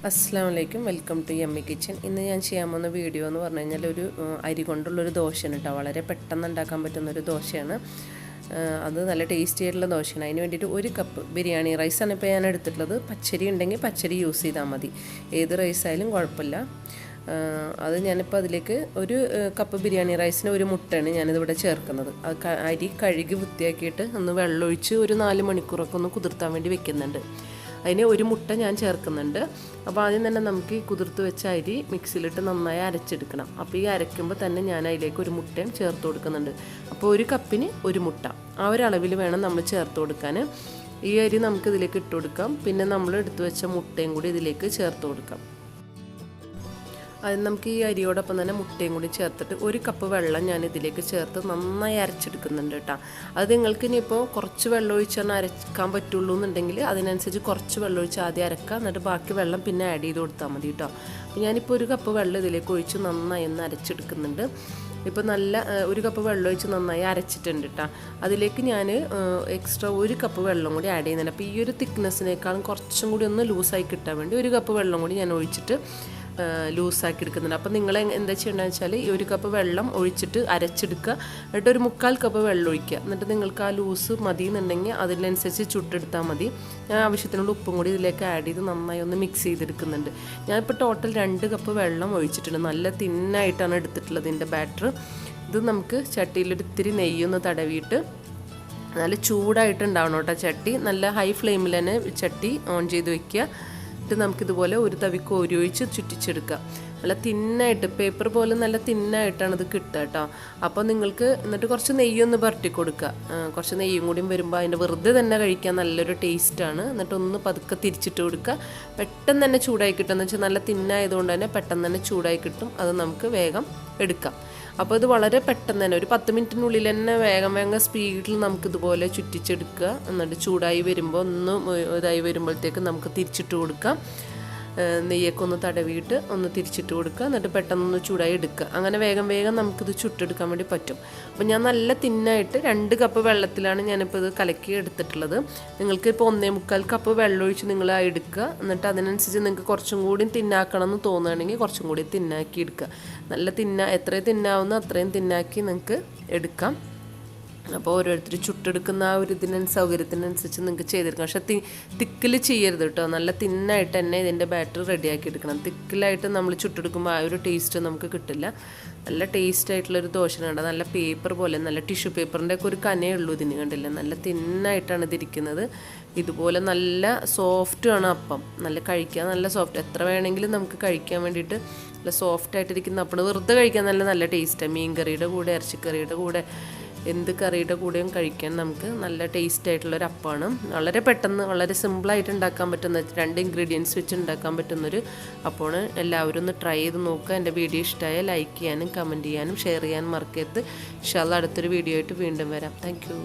അസ്സലാമലൈക്കും welcome to yummy kitchen. ഇന്ന് ഞാൻ ചെയ്യാൻ പോകുന്ന വീഡിയോ എന്ന് പറഞ്ഞു കഴിഞ്ഞാൽ ഒരു അരി കൊണ്ടുള്ളൊരു ദോശയാണ് കേട്ടോ. വളരെ പെട്ടെന്ന് ഉണ്ടാക്കാൻ പറ്റുന്നൊരു ദോശയാണ്. അത് നല്ല ടേസ്റ്റി ആയിട്ടുള്ള ദോശയാണ്. അതിന് വേണ്ടിയിട്ട് 1 കപ്പ് ബിരിയാണി റൈസാണ് ഇപ്പോൾ ഞാൻ എടുത്തിട്ടുള്ളത്. പച്ചരി ഉണ്ടെങ്കിൽ പച്ചരി യൂസ് ചെയ്താൽ മതി, ഏത് റൈസായാലും കുഴപ്പമില്ല. അത് ഞാനിപ്പോൾ അതിലേക്ക് 1 കപ്പ് ബിരിയാണി റൈസിന് 1 മുട്ടയാണ് ഞാനിതിവിടെ ചേർക്കുന്നത്. അത് അരി കഴുകി വൃത്തിയാക്കിയിട്ട് ഒന്ന് വെള്ളമൊഴിച്ച് ഒരു 4 മണിക്കൂറൊക്കെ ഒന്ന് കുതിർത്താൻ വേണ്ടി വെക്കുന്നുണ്ട്. അതിന് 1 മുട്ട ഞാൻ ചേർക്കുന്നുണ്ട്. അപ്പോൾ ആദ്യം തന്നെ നമുക്ക് ഈ കുതിർത്ത് വെച്ച അരി മിക്സിയിലിട്ട് നന്നായി അരച്ചെടുക്കണം. അപ്പോൾ ഈ അരയ്ക്കുമ്പോൾ തന്നെ ഞാൻ അതിലേക്ക് 1 മുട്ടയും ചേർത്ത് കൊടുക്കുന്നുണ്ട്. അപ്പോൾ 1 കപ്പിന് 1 മുട്ട ആ ഒരു അളവിൽ വേണം നമ്മൾ ചേർത്ത് കൊടുക്കാൻ. ഈ അരി നമുക്ക് ഇതിലേക്ക് ഇട്ട് കൊടുക്കാം. പിന്നെ നമ്മൾ എടുത്തു വെച്ച മുട്ടയും കൂടി ഇതിലേക്ക് ചേർത്ത് കൊടുക്കാം. അത് നമുക്ക് ഈ അരിയോടൊപ്പം തന്നെ മുട്ടയും കൂടി ചേർത്തിട്ട് 1 കപ്പ് വെള്ളം ഞാൻ ഇതിലേക്ക് ചേർത്ത് നന്നായി അരച്ചെടുക്കുന്നുണ്ട് കേട്ടോ. അത് നിങ്ങൾക്ക് ഇനിയിപ്പോൾ കുറച്ച് വെള്ളം ഒഴിച്ചാണ് അരക്കാൻ പറ്റുള്ളൂ എന്നുണ്ടെങ്കിൽ അതിനനുസരിച്ച് കുറച്ച് വെള്ളം ഒഴിച്ച് ആദ്യം അരക്കുക, എന്നിട്ട് ബാക്കി വെള്ളം പിന്നെ ആഡ് ചെയ്ത് കൊടുത്താൽ മതി കേട്ടോ. അപ്പോൾ ഞാനിപ്പോൾ 1 കപ്പ് വെള്ളം ഇതിലേക്ക് ഒഴിച്ച് നന്നായി ഒന്ന് അരച്ചെടുക്കുന്നുണ്ട്. ഇപ്പോൾ നല്ല 1 കപ്പ് വെള്ളം ഒഴിച്ച് നന്നായി അരച്ചിട്ടുണ്ട് കേട്ടോ. അതിലേക്ക് ഞാൻ എക്സ്ട്രാ 1 കപ്പ് വെള്ളം കൂടി ആഡ് ചെയ്യുന്നുണ്ട്. അപ്പോൾ ഈ ഒരു തിക്നെസ്സിനേക്കാളും കുറച്ചും കൂടി ഒന്ന് ലൂസായി കിട്ടാൻ വേണ്ടി 1 കപ്പ് വെള്ളം കൂടി ഞാൻ ഒഴിച്ചിട്ട് ലൂസാക്കി എടുക്കുന്നുണ്ട്. അപ്പോൾ നിങ്ങൾ എന്താ ചെയ്യേണ്ടതെന്ന് വെച്ചാൽ ഈ 1 കപ്പ് വെള്ളം ഒഴിച്ചിട്ട് അരച്ചെടുക്കുക, എന്നിട്ട് ഒരു 3/4 കപ്പ് വെള്ളം ഒഴിക്കുക. എന്നിട്ട് നിങ്ങൾക്ക് ആ ലൂസ് മതി എന്നുണ്ടെങ്കിൽ അതിനനുസരിച്ച് ചുട്ടെടുത്താൽ മതി. ഞാൻ ആവശ്യത്തിനുള്ള ഉപ്പും കൂടി ഇതിലേക്ക് ആഡ് ചെയ്ത് നന്നായി ഒന്ന് മിക്സ് ചെയ്തെടുക്കുന്നുണ്ട്. ഞാനിപ്പോൾ ടോട്ടൽ 2 കപ്പ് വെള്ളം ഒഴിച്ചിട്ടുണ്ട്. നല്ല തിന്നായിട്ടാണ് എടുത്തിട്ടുള്ളത് ഇതിൻ്റെ ബാറ്റർ. ഇത് നമുക്ക് ചട്ടിയിലൊരു ഇത്തിരി നെയ്യൊന്ന് തടവിയിട്ട് നല്ല ചൂടായിട്ടുണ്ടാവണം കേട്ടോ ചട്ടി. നല്ല ഹൈ ഫ്ലെയിമിൽ തന്നെ ചട്ടി ഓൺ ചെയ്ത് വയ്ക്കുക. എന്നിട്ട് നമുക്കിതുപോലെ ഒരു തവി കോരി ഒഴിച്ച് ചുറ്റിച്ചെടുക്കുക. നല്ല തിന്നായിട്ട് പേപ്പർ പോലെ നല്ല തിന്നായിട്ടാണ് ഇത് കിട്ടുക കേട്ടോ. അപ്പോൾ നിങ്ങൾക്ക് എന്നിട്ട് കുറച്ച് നെയ്യൊന്ന് പുരട്ടി കൊടുക്കുക. കുറച്ച് നെയ്യും കൂടിയും വരുമ്പോൾ അതിൻ്റെ വെറുതെ തന്നെ കഴിക്കാൻ നല്ലൊരു ടേസ്റ്റാണ്. എന്നിട്ടൊന്ന് പതുക്കെ തിരിച്ചിട്ട് കൊടുക്കുക. പെട്ടെന്ന് തന്നെ ചൂടായി കിട്ടും. എന്ന് വെച്ചാൽ നല്ല തിന്നായതുകൊണ്ട് തന്നെ പെട്ടെന്ന് തന്നെ ചൂടായി കിട്ടും. അത് നമുക്ക് വേഗം എടുക്കാം. അപ്പോൾ ഇത് വളരെ പെട്ടെന്ന് തന്നെ ഒരു 10 മിനിറ്റിനുള്ളിൽ തന്നെ വേഗം സ്പീഡിൽ നമുക്കിതുപോലെ ചുറ്റിച്ചെടുക്കുക. എന്നിട്ട് ചൂടായി വരുമ്പോൾ ഒന്ന് ഇതായി വരുമ്പോഴത്തേക്ക് നമുക്ക് തിരിച്ചിട്ട് കൊടുക്കാം. നെയ്യൊക്കെ ഒന്ന് തടവിയിട്ട് ഒന്ന് തിരിച്ചിട്ട് കൊടുക്കുക. എന്നിട്ട് പെട്ടെന്നൊന്ന് ചൂടായി എടുക്കുക. അങ്ങനെ വേഗം നമുക്കിത് ചുട്ടെടുക്കാൻ വേണ്ടി പറ്റും. അപ്പോൾ ഞാൻ നല്ല തിന്നായിട്ട് 2 കപ്പ് വെള്ളത്തിലാണ് ഞാനിപ്പോൾ ഇത് കലക്കി എടുത്തിട്ടുള്ളത്. നിങ്ങൾക്ക് ഇപ്പോൾ 1.25 കപ്പ് വെള്ളം ഒഴിച്ച് നിങ്ങൾ എടുക്കുക. എന്നിട്ട് അതിനനുസരിച്ച് നിങ്ങൾക്ക് കുറച്ചും കൂടി തിന്നാക്കണം എന്ന് തോന്നുകയാണെങ്കിൽ കുറച്ചും കൂടി തിന്നാക്കി എടുക്കുക. നല്ല എത്രയും തിന്നാവുന്ന അത്രയും തിന്നാക്കി നിങ്ങൾക്ക് എടുക്കാം. അപ്പോൾ ഓരോരുത്തർ ചുട്ടെടുക്കുന്ന ആ ഒരു സൗകര്യത്തിനനുസരിച്ച് നിങ്ങൾക്ക് ചെയ്തെടുക്കാം. പക്ഷേ തിക്കിൽ ചെയ്യരുത് കേട്ടോ. നല്ല തിന്നായിട്ട് തന്നെ ഇതിൻ്റെ ബാറ്റർ റെഡിയാക്കി എടുക്കണം. തിക്കിലായിട്ട് നമ്മൾ ചുട്ടെടുക്കുമ്പോൾ ആ ഒരു ടേസ്റ്റ് നമുക്ക് കിട്ടില്ല. നല്ല ടേസ്റ്റ് ആയിട്ടുള്ളൊരു ദോശ കണ്ട നല്ല പേപ്പർ പോലെ, നല്ല ടിഷ്യൂ പേപ്പറിൻ്റെ ഒക്കെ ഒരു കനയേ ഉള്ളൂ ഇതിന്, കണ്ടില്ല? നല്ല തിന്നായിട്ടാണ് ഇതിരിക്കുന്നത്. ഇതുപോലെ നല്ല സോഫ്റ്റുമാണ് അപ്പം. നല്ല കഴിക്കാൻ നല്ല സോഫ്റ്റ്, എത്ര വേണമെങ്കിലും നമുക്ക് കഴിക്കാൻ വേണ്ടിയിട്ട് നല്ല സോഫ്റ്റായിട്ടിരിക്കുന്ന അപ്പം. വെറുതെ കഴിക്കാൻ നല്ല ടേസ്റ്റാണ്. മീൻ കറിയുടെ കൂടെ, ഇറച്ചിക്കറിയുടെ കൂടെ, എന്ത് കറിയുടെ കൂടെയും കഴിക്കാൻ നമുക്ക് നല്ല ടേസ്റ്റ് ആയിട്ടുള്ളൊരു അപ്പമാണ്. വളരെ പെട്ടെന്ന് വളരെ സിമ്പിളായിട്ട് ഉണ്ടാക്കാൻ പറ്റുന്ന 2 ഇൻഗ്രീഡിയൻസ് വെച്ച് ഉണ്ടാക്കാൻ പറ്റുന്നൊരു അപ്പമാണ്. എല്ലാവരും ഒന്ന് ട്രൈ ചെയ്ത് നോക്കുക. എൻ്റെ വീഡിയോ ഇഷ്ടമായ ലൈക്ക് ചെയ്യാനും കമൻറ്റ് ചെയ്യാനും ഷെയർ ചെയ്യാനും മറക്കരുത്. ഇൻഷാ അല്ലാഹ് അടുത്തൊരു വീഡിയോ ആയിട്ട് വീണ്ടും വരാം. Thank you.